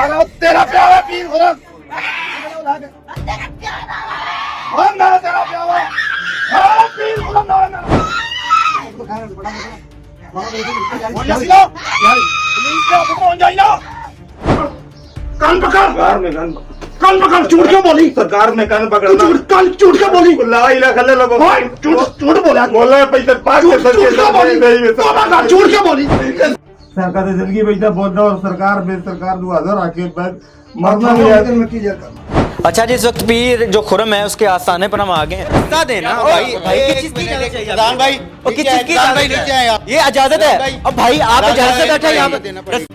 तेरा प्यार है पीर खुदा मैं तेरा प्यार है पीर खुदा कान पकड़ कान पकड़ झूठ क्यों बोली सरकार ने कान पकड़ना झूठ क्यों बोली ला इलाहा खले लोगों झूठ बोला बोला पैसे पाक के झूठ क्यों बोली झूठ क्यों बोली सरकार की जिंदगी बेचता बोलता और सरकार बे सरकार 2000 आके बाद मरना नहीं है मैं की करना। अच्छा जी, इस वक्त पीर जो खुरम है उसके आस्थाने पर हम आ गए हैं। बता देना भाई किस चीज की इजाजत चाहिए प्रधान भाई और किस चीज की इजाजत नीचे आए आप। ये इजाजत है। अब भाई आप इजाजत से बैठे यहाँ पर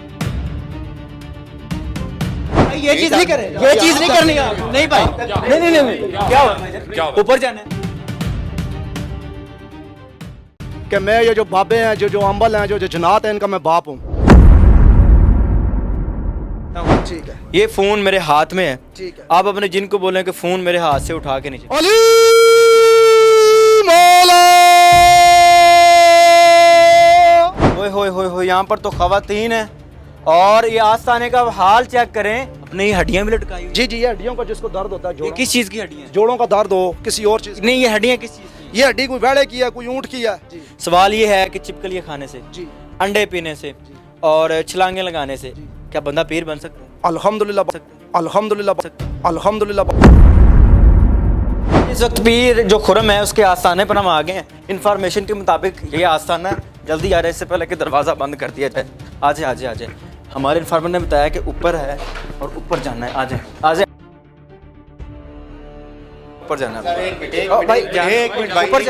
ये चीज नहीं करे, ये चीज नहीं करनी है। नहीं भाई नहीं क्या हुआ ऊपर जाना है कि मैं ये जो बाबे हैं जो अम्बल हैं जो जनात हैं इनका मैं बाप हूँ। ठीक है, ये फोन मेरे हाथ में है। ठीक है, आप अपने जिन को बोलें कि फोन मेरे हाथ से उठा के नीचे। अली मौला हो यहाँ पर तो खवातीन है और ये आस्थाने का हाल चेक करें, अपने ये हड्डियां भी लटकाई हुई। जी ये हड्डियों का जिसको दर्द होता है ये किस चीज की हड्डियां? जोड़ों का दर्द हो किसी और चीज नहीं, ये हड्डियां किस चीज की? ये हड्डी कोई वेड़े की है कोई ऊंट की है। सवाल ये है कि चिपकलियां खाने से, जी अंडे पीने से और छलांगे लगाने से क्या बंदा पीर बन सकता है? अल्हम्दुलिल्लाह अल्हम्दुलिल्लाह अल्हम्दुलिल्लाह। इस वक्त पीर जो खुरम है उसके आस्थाने पर हम आ गए हैं। इंफॉर्मेशन के मुताबिक ये आस्थाना जल्दी आ रहा है, इससे पहले कि दरवाज़ा बंद कर दिया जाए। आ जाए हमारे इन्फॉर्मर ने बताया कि ऊपर है और ऊपर जाना है। आ जाए ऊपर जाना है भाई। एक मिनट भाई, ऊपर एक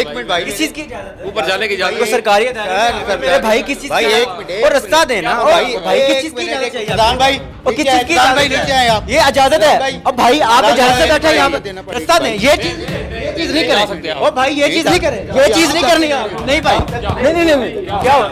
मिनट भाई, किस चीज़ की इजाज़त है? ऊपर जाने की इजाजत कोई सरकारी अरे भाई किस चीज़ भाई, की? एक मिनट, और रास्ता देना भाई किस चीज़ की इजाज़त चाहिए? प्रधान भाई और किस चीज़ की इजाज़त नीचे आए है? आप। ये इजाज़त है। अब भाई आप इजाज़त से बैठे हैं यहाँ पर देना पड़ेगा। रास्ता दें। ये चीज़ नहीं करें और भाई ये चीज़ नहीं करें, ये चीज़ नहीं करनी है। नहीं भाई नहीं क्या हुआ?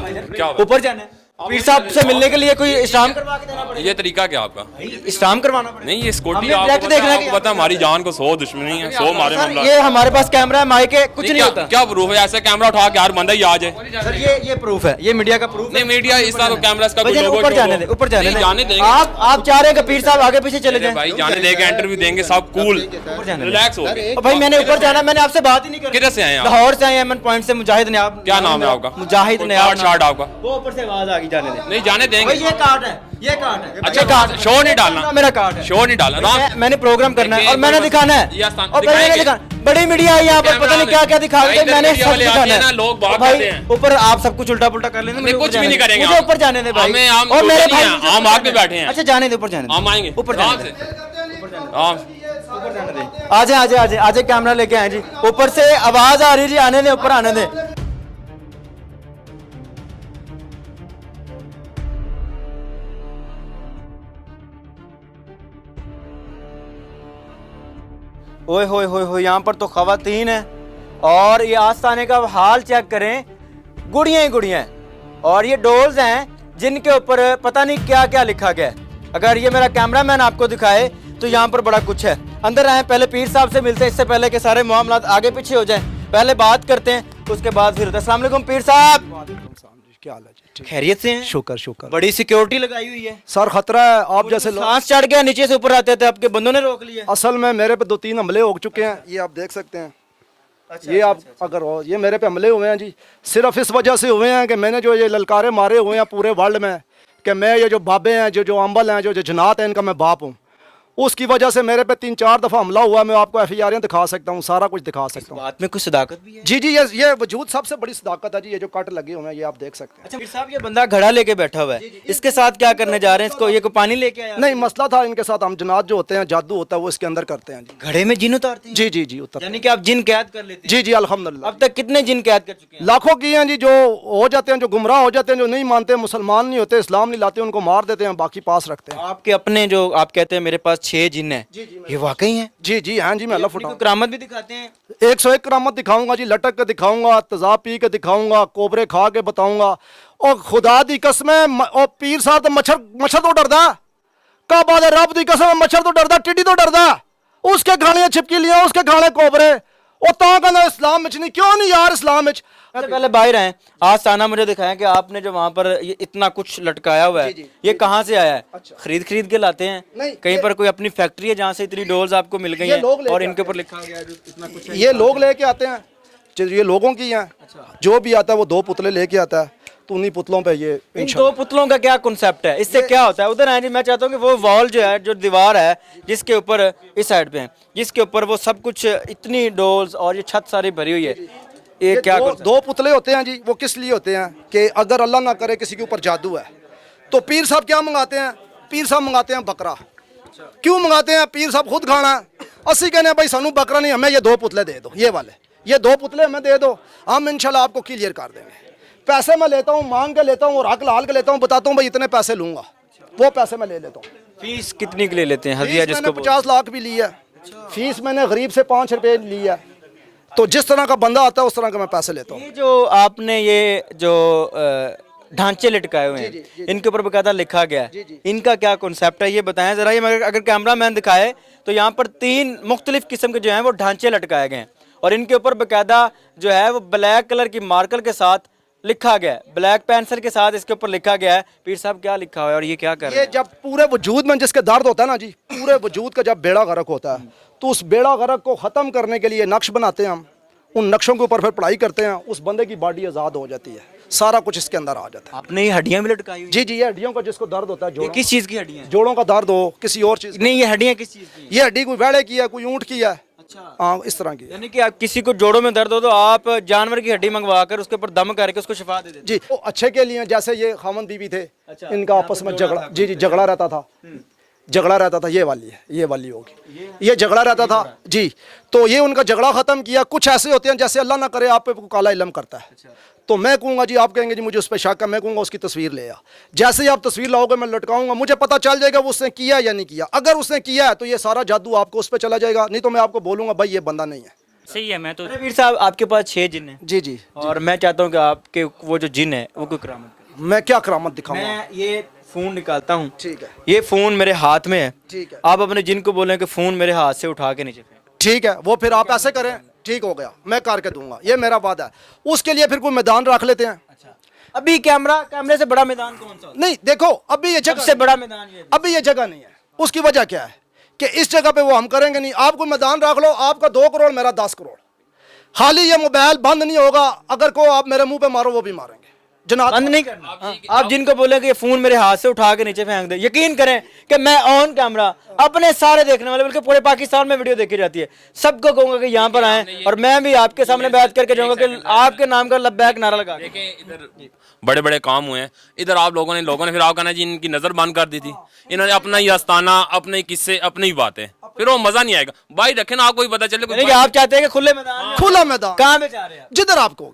ऊपर जाना है। पीर साहब से मिलने के लिए कोई इस्लाम करवा के देना पड़ेगा। ये तरीका क्या आपका? इस्लाम करवाना पड़ेगा। नहीं, ये सिक्योरिटी हमने direct देखना है कि- आपको पता है हमारी जान को 100 दुश्मनी है, 100 मारे सर मामला। ये हमारे पास कैमरा है, माइक है, कुछ नहीं होता। क्या प्रूफ है? ऐसे कैमरा उठा के हर बंदा ही आ जाए। सर ये प्रूफ है, ये मीडिया का प्रूफ नहीं, मीडिया इस तरह कैमरा इसका कोई लोगो ऊपर जाने दे, ऊपर जाने नहीं, दे। जाने देंगे आप चाह रहे हैं कि पीर साहब आगे पीछे चले जाएं? भाई, जाने देंगे, इंटरव्यू देंगे, सब कूल जाने दे। रिलैक्स हो गए। और भाई मैंने ऊपर जाना, मैंने आपसे बात ही नहीं करी। किधर से आए आप? लाहौर से आए हैं, पॉइंट से। मुजाहिद ने आप क्या नाम है आपका? मुजाहिद ने आप शार्ट आपका? वो ऊपर से आवाज आ गई, जाने दे। नहीं, जाने भाई देंगे। ये कार्ड है, ये कार्ड है। अच्छा, ये कार्ड शो नहीं डालना। मेरा कार्ड है, शो नहीं डालना। मैंने प्रोग्राम करना है और मैंने दिखाना है। ये आसान- और मैंने दिखाएंगे। दिखाना, बड़ी मीडिया है यहाँ पर, पता नहीं क्या क्या दिखा भाई, रहे, मैंने मीडिया सब वाले आते दिखाना हैं ना, है। लोग बात भाई करते हैं। ऊपर आप सब कुछ उल्टा पुल्टा कर लेंगे, नहीं, कुछ भी नहीं करेंगे मुझे हम। ऊपर जाने दे भाई। हमें हम और मेरे छोटे भाई नहीं हैं, मुझे हम ऊपर आगे जाने बैठे दे। हैं। अच्छा जाने दे, ऊपर जाने दे। हम आएंगे ऊपर आराम जाने से। दे। आराम से। आजे कैमरा लेके आए जी। ऊपर से आवाज आ रही है जी, आने दे, ऊपर आने दे। ओए यहाँ पर तो खवातीन है और ये आस्थाने का हाल चेक करें, गुड़ियां ही गुड़ियां हैं और ये डोल्स हैं जिनके ऊपर पता नहीं क्या क्या लिखा गया है। अगर ये मेरा कैमरामैन आपको दिखाए तो यहाँ पर बड़ा कुछ है। अंदर आए, पहले पीर साहब से मिलते हैं, इससे पहले के सारे मामला आगे पीछे हो जाए। पहले बात करते हैं, उसके बाद फिर अस्सलाम वालेकुम पीर साहब। क्या हाल है जी? खैरियत से हैं? शुक्र। बड़ी सिक्योरिटी लगाई हुई है। सर खतरा है, आप जैसे लोग सांस चढ़ गया, नीचे से ऊपर आते थे, आपके बंदों ने रोक लिया। असल में मेरे पे 2-3 हमले हो चुके हैं, ये आप देख सकते हैं। ये आप अगर हो, ये मेरे पे हमले हुए हैं जी, सिर्फ इस वजह से हुए हैं कि मैंने जो ये ललकारे मारे हुए हैं पूरे वर्ल्ड में कि मैं ये जो बाबे हैं जो अम्बल हैं जो जनात हैं इनका मैं बाप हूँ, उसकी वजह से मेरे पे 3-4 दफ़ा हमला हुआ। मैं आपको FIR दिखा सकता हूँ, सारा कुछ दिखा सकता हूँ। बात में कुछ सदाकत भी है। जी ये वजूद सबसे बड़ी सदाकत है जी। ये जो कट लगे हुए हैं ये आप देख सकते हैं। अच्छा पीर साहब, ये बंदा घड़ा लेके बैठा हुआ है, इसके साथ क्या करने जा रहे हैं? इसको ये को पानी लेके आया? नहीं, मसला था इनके साथ, हम जनात जो होते हैं, जादू होता है वो इसके अंदर करते हैं जी। घड़े में जिन उतारते हैं? जी उतर। यानी कि आप जिन कैद कर लेते हैं? जी अल्हम्दुलिल्लाह। अब तक कितने जिन कैद कर चुके हैं? लाखों की हैं जी, जो हो जाते हैं, जो गुमराह हो जाते हैं, जो नहीं मानते, मुसलमान नहीं होते, इस्लाम नहीं लाते, उनको मार देते हैं, बाकी पास रखते हैं। आपके अपने जो आप कहते हैं मेरे पास 6 जिन है, ये वाकई है? जी हाँ जी, मैं अल्लाह फुटाऊं। करामत भी दिखाते हैं? 101 करामत दिखाऊंगा जी, लटक के दिखाऊंगा, तेजाब पी के दिखाऊंगा, कोबरे खा के बताऊंगा। और खुदा दी कसम, और पीर साहब तो मच्छर तो डरदा, का बात है, रब दी कसम मच्छर तो डरदा, टिड्डी तो डरदा, उसके खाने छिपकी लिया, उसके खाने कोबरे। और ता कहना इस्लाम में नहीं, क्यों नहीं यार इस्लाम में? सबसे पहले बाहर आए, आज साना मुझे दिखाया कि आपने जो वहाँ पर ये इतना कुछ लटकाया हुआ है, ये कहाँ से आया है? खरीद के लाते हैं? नहीं, कहीं पर कोई अपनी फैक्ट्री है जहाँ से इतनी डोल्स आपको मिल गई हैं और इनके ऊपर लिखा गया है जो इतना कुछ है? ये लोग लेके आते हैं, ये लोगों की हैं। जो भी आता है वो 2 पुतले लेके आता है, तो उन्हीं पुतलों पे ये इन 2 पुतलों का क्या कॉन्सेप्ट है? इससे क्या होता है? उधर आए जी, मैं चाहता हूँ कि वो वॉल जो है, जो दीवार है जिसके ऊपर इस साइड पे है, जिसके ऊपर वो सब कुछ इतनी डोल्स और ये छत सारी भरी हुई है, ये क्या दो पुतले होते हैं जी। वो किस लिए होते हैं कि अगर अल्लाह ना करे किसी के ऊपर जादू है तो पीर साहब क्या मंगाते हैं? पीर साहब मंगाते हैं बकरा। क्यों मंगाते हैं? पीर साहब खुद खाना है। अस्सी कहने भाई सानू बकरा नहीं, हमें ये 2 पुतले दे दो, ये वाले, ये 2 पुतले हमें दे दो, हम इंशाल्लाह आपको क्लियर कर देंगे। पैसे मैं लेता हूँ, मांग के लेता हूँ और हक लाल के लेता हूँ, बताता हूँ भाई इतने पैसे लूंगा, वो पैसे मैं ले लेता हूँ। फीस कितनी के लिए लेते हैं? हदिया फीस जिसको मैंने 50 लाख भी ली है, फीस मैंने गरीब से 5 रुपए ली है। तो जिस तरह का बंदा आता है उस तरह का मैं पैसे लेता हूँ। ये जो आपने ये जो ढांचे लटकाए हुए हैं, इनके ऊपर बकायदा लिखा गया है, इनका क्या कॉन्सेप्ट है ये बताएं जरा। ये अगर कैमरा मैन दिखाए तो यहाँ पर 3 मुख्तलिफ किस्म के जो हैं वो ढांचे लटकाए गए हैं और इनके ऊपर बकायदा जो है वो ब्लैक कलर की मार्कर के साथ लिखा गया है, ब्लैक पेंसिल के साथ इसके ऊपर लिखा गया है। पीर साहब क्या लिखा हुआ है और ये क्या कर रहे हैं? ये जब पूरे वजूद में जिसके दर्द होता है ना जी, पूरे वजूद का जब बेड़ा गर्क होता है तो उस बेड़ा गर्क को ख़त्म करने के लिए नक्श बनाते हैं हम, उन नक्शों के ऊपर फिर पढ़ाई करते हैं, उस बंदे की बॉडी आज़ाद हो जाती है, सारा कुछ इसके अंदर आ जाता है। आपने ये हड्डियां भी लटकाई हुई? जी जी, ये हड्डियों का जिसको दर्द होता है, ये किस चीज़ की हड्डियां? जोड़ों का दर्द हो, किसी और चीज़, नहीं, ये हड्डियां किस चीज़ की? ये हड्डी कोई वेड़े की है, कोई ऊँट की है। अच्छा, हाँ, इस तरह की। यानी कि आप किसी को जोड़ों में दर्द हो तो आप जानवर की हड्डी मंगवा कर उसके ऊपर दम करके उसको शिफा दे देते? जी, वो अच्छे के लिए, जैसे ये खामन बीवी थे, अच्छा, इनका आपस में झगड़ा, जी जी, झगड़ा रहता था, झगड़ा रहता था। ये वाली है, ये वाली होगी, ये झगड़ा रहता था जी। तो ये उनका झगड़ा खत्म किया। कुछ ऐसे होते हैं जैसे अल्लाह ना करे आप पे कोई काला इल्म करता है, तो मैं कहूँगा जी, आप कहेंगे जी मुझे उस पर शक है, मैं कहूँगा उसकी तस्वीर ले आ। जैसे ही आप तस्वीर लाओगे मैं लटकाऊंगा, मुझे पता चल जाएगा वो उसने किया या नहीं किया। अगर उसने किया है तो ये सारा जादू आपको उस पर चला जाएगा, नहीं तो मैं आपको बोलूँगा भाई ये बंदा नहीं है। सही है। मैं तो वीर साहब आपके पास 6 जिन हैं जी जी, और मैं चाहता हूँ कि आपके वो जो जिन है वो कोई करामत करे। मैं क्या करामत दिखाऊंगा? मैं ये फ़ोन निकालता हूँ, ठीक है, ये फ़ोन मेरे हाथ में है, ठीक है, आप अपने जिन को बोलें कि फ़ोन मेरे हाथ से उठा के नीचे फेंक। ठीक है, वो फिर आप ऐसे करें, ठीक हो गया, मैं करके दूंगा, ये मेरा वादा है। उसके लिए फिर कोई मैदान रख लेते हैं। अच्छा, अभी कैमरे से बड़ा मैदान कौन सा? नहीं, देखो अभी ये जगह, सबसे बड़ा मैदान ये है। अभी ये जगह नहीं है। उसकी वजह क्या है कि इस जगह पे वो हम करेंगे नहीं। आप कोई मैदान रख लो, आपका 2 करोड़, मेरा 10 करोड़। खाली ये मोबाइल बंद नहीं होगा, अगर को आप मेरे मुंह पे मारो वो भी मारेंगे जनाब। बंद नहीं करना। आप जिनको बोले कि ये फोन मेरे हाथ से उठा के नीचे फेंक दे, यकीन करें कि मैं ऑन कैमरा अपने सारे देखने वाले, बल्कि पूरे पाकिस्तान में वीडियो देखी जाती है, सबको कहूंगा कि यहाँ पर आए और मैं भी आपके सामने बात करके जाऊंगा कि आपके नाम का लब्बैक नारा लगा। देखें इधर बड़े बड़े काम हुए हैं, इधर आप लोगों ने फिर आप कहना जी इनकी नजर बंद कर दी थी, इन्होंने अपना ही आस्ताना, अपने ही किस्से, अपनी ही बातें, फिर वो मजा नहीं आएगा। भाई रखे ना, आपको भी पता चले। यानी कि आप चाहते हैं कि खुले मैदान, खुला मैदान कहाँ पे जा रहे हैं? जिधर आपको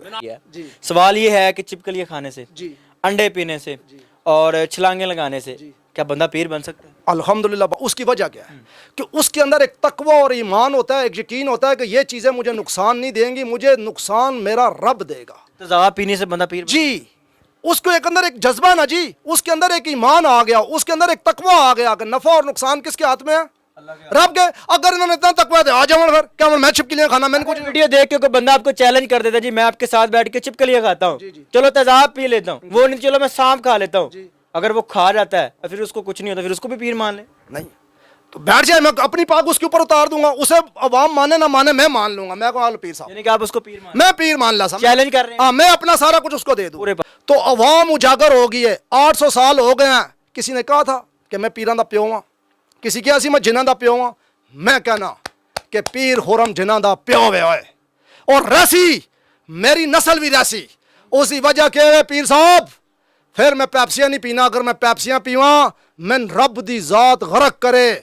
जी। सवाल ये है कि चिपकलियाँ खाने से, जी, अंडे पीने से और छलांगे लगाने से क्या बंदा पीर बन सकता है? अल्हम्दुलिल्लाह। उसकी वजह क्या है कि उसके अंदर एक तकवा और ईमान होता है, एक यकीन होता है कि ये चीज़ें मुझे नुकसान नहीं देंगी, मुझे नुकसान मेरा रब देगा। तो जवा पीने से बंदा पीर जी, उसको एक अंदर एक जज्बा ना जी, उसके अंदर एक ईमान आ गया, उसके अंदर एक तकवा आ गया कि नफा और नुकसान किसके हाथ में है? रब के। अगर इन्होंने इतना तकवा दिया, आ जाओ फिर क्या मैं छिपकलियां खाना, मैंने कुछ वीडियो देख के कोई बंदा आपको चैलेंज कर देता है जी मैं आपके साथ बैठ के चिपकलियां खाता हूँ, चलो तेजाब पी लेता हूँ, वो नहीं चलो मैं सांप खा लेता हूँ, अगर वो खा जाता है और फिर उसको कुछ नहीं होता, फिर उसको भी पीर मान ले? नहीं, तो बैठ जाए, मैं अपनी पाग उसके ऊपर उतार दूंगा, उसे अवाम माने ना माने मैं मान लूंगा। मैं कहूँ पीर साहब, यानी कि आप उसको पीर मान, मैं पीर मान ला, चैलेंज कर रहे हैं? हाँ, मैं अपना सारा कुछ उसको दे दूं। पूरे तो अवाम उजागर हो गई है, 800 साल हो गए हैं। किसी ने कहा था कि मैं पीरां दा प्यो हाँ, किसी क्या सी मैं जिन्हां दा प्यो हाँ। मैं कहना कि पीर खुरम जिन्हां दा प्यो वे होए और रैसी मेरी नस्ल भी रैसी। उसी वजह के पीर साहब फिर मैं पैप्सियां नहीं पीना। अगर मैं पैप्सियां पीवा मैन रब दी जात गरक करे,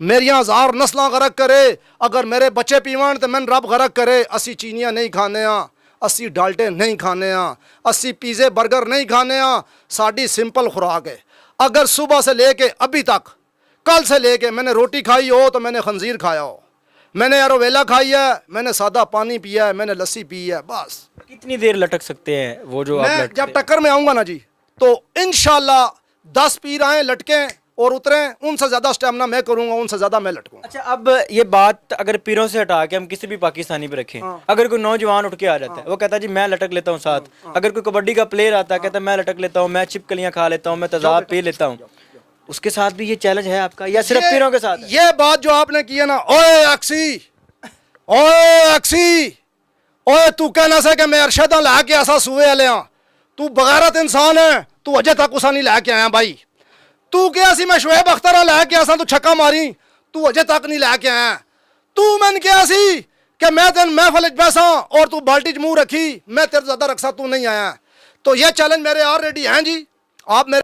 मेरियां 1000 नस्लां गरक करे। अगर मेरे बच्चे पीवन तो मैन रब गरक करे। असी चीनियां नहीं खाने हाँ, असी डाल्टे नहीं खाने हाँ, असी पिज़्ज़े बर्गर नहीं खाने हाँ। साड़ी सिंपल खुराक है। अगर सुबह से लेके अभी तक, कल से लेके मैंने रोटी खाई हो तो मैंने खंजीर खाया हो, मैंने एरोवेला खाई है, मैंने सादा पानी पिया है, मैंने लस्सी पी है, बस। कितनी देर लटक सकते हैं वो जो आप मैं लटकते जब टक्कर में आऊंगा ना जी तो इंशाल्लाह 10 पीर आए लटके और उतरे, उनसे ज़्यादा स्टेमिना मैं करूँगा, उनसे ज़्यादा मैं लटकूँ। अच्छा, अब ये बात अगर पीरों से हटा के हम किसी भी पाकिस्तानी पे रखें, अगर कोई नौजवान उठ के आ जाता है, वो कहता है जी मैं लटक लेता हूँ साथ, अगर कोई कबड्डी का प्लेयर आता है कहता है मैं लटक लेता हूँ, मैं छिपकलियाँ खा लेता हूँ, मैं तेजाब पी लेता हूँ, उसके साथ भी ये चैलेंज है आपका या सिर्फ पीरों के साथ है? ये बात जो आपने की है ना, ओए अक्सी, ओए अक्सी, ओए तू कहना से कि मैं अरशदा ला के ऐसा सुए लिया, तू बगैरत इंसान है, तू अजय तक उसा नहीं ला के आया भाई। तू क्या सी मैं शुएब अख्तर ला के ऐसा तू छक्का मारी, तू अजय तक नहीं ला के आया। तू मैंने क्या सी कि मैं तेन महफिल बैसा और तू बाल्टी च मुंह रखी, मैं तेरे ज्यादा रखसा तू नहीं आया। तो ये चैलेंज मेरे ऑलरेडी हैं जी, आप मेरे